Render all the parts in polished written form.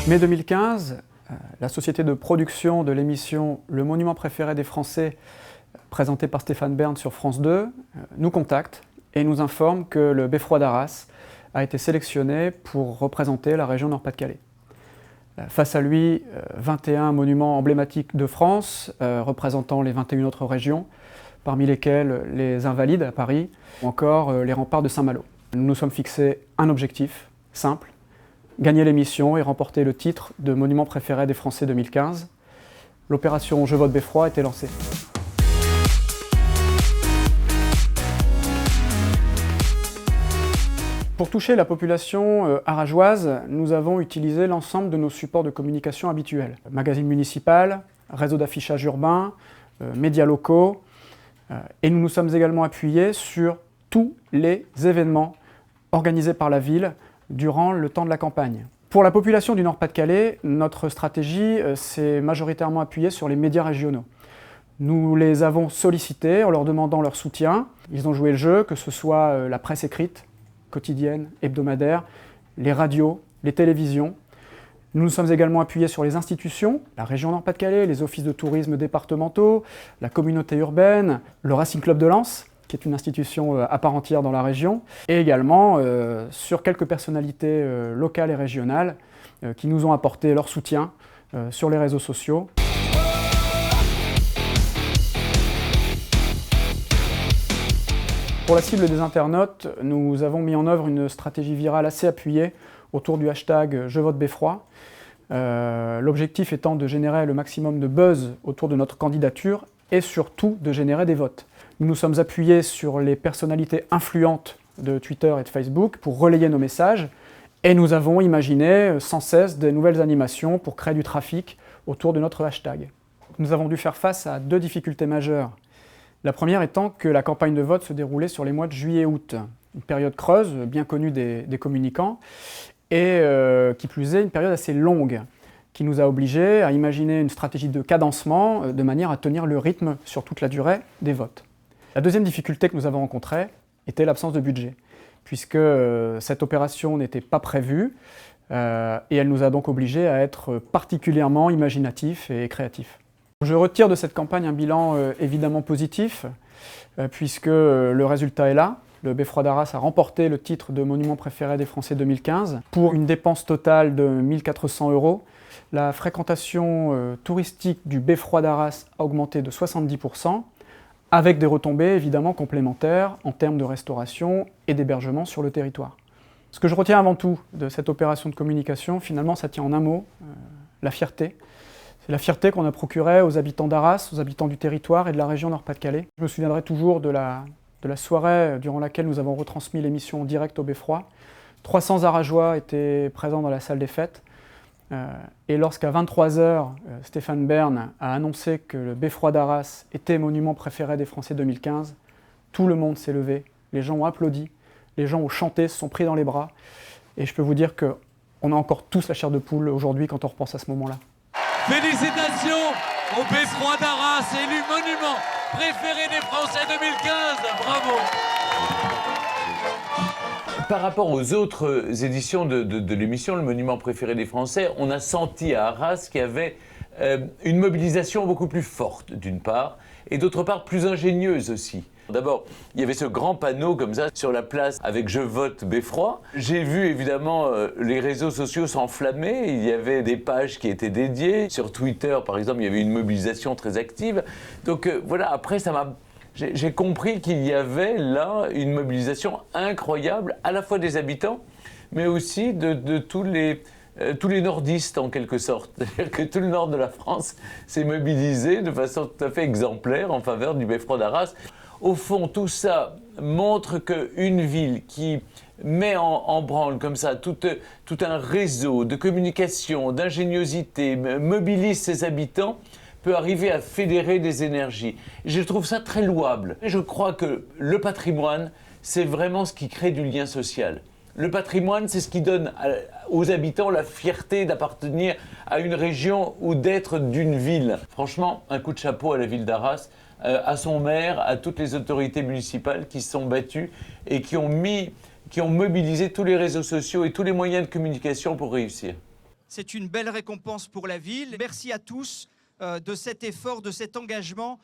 Mai 2015, la société de production de l'émission Le Monument préféré des Français, présentée par Stéphane Bern sur France 2, nous contacte et nous informe que le Beffroi d'Arras a été sélectionné pour représenter la région Nord-Pas-de-Calais. Face à lui, 21 monuments emblématiques de France, représentant les 21 autres régions, parmi lesquelles les Invalides à Paris, ou encore les remparts de Saint-Malo. Nous nous sommes fixés un objectif simple: gagner l'émission et remporter le titre de monument préféré des Français 2015. L'opération Je vote Beffroi a été lancée. Pour toucher la population arageoise, nous avons utilisé l'ensemble de nos supports de communication habituels. Magazine municipal, réseau d'affichage urbain, médias locaux, et nous nous sommes également appuyés sur tous les événements organisés par la ville durant le temps de la campagne. Pour la population du Nord-Pas-de-Calais, notre stratégie s'est majoritairement appuyée sur les médias régionaux. Nous les avons sollicités en leur demandant leur soutien. Ils ont joué le jeu, que ce soit la presse écrite, quotidienne, hebdomadaire, les radios, les télévisions. Nous nous sommes également appuyés sur les institutions, la région Nord-Pas-de-Calais, les offices de tourisme départementaux, la communauté urbaine, le Racing Club de Lens, qui est une institution à part entière dans la région, et également sur quelques personnalités locales et régionales qui nous ont apporté leur soutien sur les réseaux sociaux. Pour la cible des internautes, nous avons mis en œuvre une stratégie virale assez appuyée autour du hashtag Je vote Beffroi. L'objectif étant de générer le maximum de buzz autour de notre candidature et surtout de générer des votes. Nous nous sommes appuyés sur les personnalités influentes de Twitter et de Facebook pour relayer nos messages et nous avons imaginé sans cesse de nouvelles animations pour créer du trafic autour de notre hashtag. Nous avons dû faire face à deux difficultés majeures. La première étant que la campagne de vote se déroulait sur les mois de juillet et août, une période creuse, bien connue des communicants, et qui plus est, une période assez longue, qui nous a obligés à imaginer une stratégie de cadencement de manière à tenir le rythme sur toute la durée des votes. La deuxième difficulté que nous avons rencontrée était l'absence de budget, puisque cette opération n'était pas prévue, et elle nous a donc obligés à être particulièrement imaginatifs et créatifs. Je retire de cette campagne un bilan évidemment positif, puisque le résultat est là. Le Beffroi d'Arras a remporté le titre de monument préféré des Français 2015 pour une dépense totale de 1 400 €. La fréquentation touristique du Beffroi d'Arras a augmenté de 70%, avec des retombées évidemment complémentaires en termes de restauration et d'hébergement sur le territoire. Ce que je retiens avant tout de cette opération de communication, finalement, ça tient en un mot, la fierté. C'est la fierté qu'on a procurée aux habitants d'Arras, aux habitants du territoire et de la région Nord-Pas-de-Calais. Je me souviendrai toujours de la soirée durant laquelle nous avons retransmis l'émission en direct au Beffroi. 300 Arageois étaient présents dans la salle des fêtes. Et lorsqu'à 23h, Stéphane Bern a annoncé que le Beffroi d'Arras était monument préféré des Français 2015, tout le monde s'est levé, les gens ont applaudi, les gens ont chanté, se sont pris dans les bras. Et je peux vous dire qu'on a encore tous la chair de poule aujourd'hui quand on repense à ce moment-là. Félicitations au Beffroi d'Arras, élu monument préféré des Français 2015. Bravo. Par rapport aux autres éditions de l'émission Le Monument préféré des Français, on a senti à Arras qu'il y avait une mobilisation beaucoup plus forte, d'une part, et d'autre part plus ingénieuse aussi. D'abord, il y avait ce grand panneau comme ça sur la place avec « Je vote Beffroi ». J'ai vu évidemment les réseaux sociaux s'enflammer, il y avait des pages qui étaient dédiées. Sur Twitter, par exemple, il y avait une mobilisation très active. Donc voilà, après, j'ai compris qu'il y avait là une mobilisation incroyable, à la fois des habitants, mais aussi de tous les nordistes en quelque sorte. C'est-à-dire que tout le nord de la France s'est mobilisé de façon tout à fait exemplaire en faveur du Beffroi d'Arras. Au fond, tout ça montre qu'une ville qui met en branle comme ça tout un réseau de communication, d'ingéniosité, mobilise ses habitants, peut arriver à fédérer des énergies. Et je trouve ça très louable. Et je crois que le patrimoine, c'est vraiment ce qui crée du lien social. Le patrimoine, c'est ce qui donne aux habitants la fierté d'appartenir à une région ou d'être d'une ville. Franchement, un coup de chapeau à la ville d'Arras, à son maire, à toutes les autorités municipales qui se sont battues et qui ont mobilisé tous les réseaux sociaux et tous les moyens de communication pour réussir. C'est une belle récompense pour la ville. Merci à tous de cet effort, de cet engagement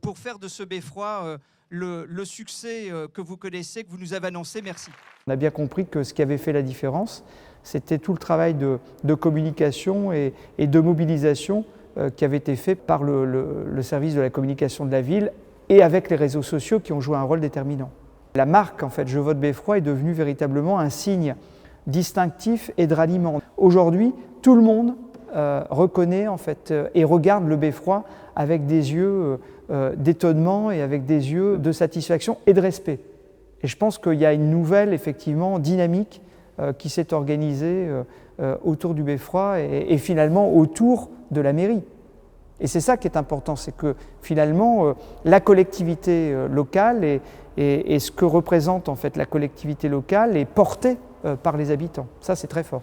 pour faire de ce beffroi le succès que vous connaissez, que vous nous avez annoncé. Merci. On a bien compris que ce qui avait fait la différence, c'était tout le travail de communication et de mobilisation qui avait été fait par le service de la communication de la ville et avec les réseaux sociaux qui ont joué un rôle déterminant. La marque, en fait, Je vote Beffroi est devenue véritablement un signe distinctif et de ralliement. Aujourd'hui, tout le monde reconnaît en fait, et regarde le Beffroi avec des yeux d'étonnement et avec des yeux de satisfaction et de respect. Et je pense qu'il y a une nouvelle effectivement, dynamique qui s'est organisée autour du Beffroi et finalement autour de la mairie. Et c'est ça qui est important, c'est que finalement la collectivité locale et ce que représente en fait la collectivité locale est portée par les habitants. Ça, c'est très fort.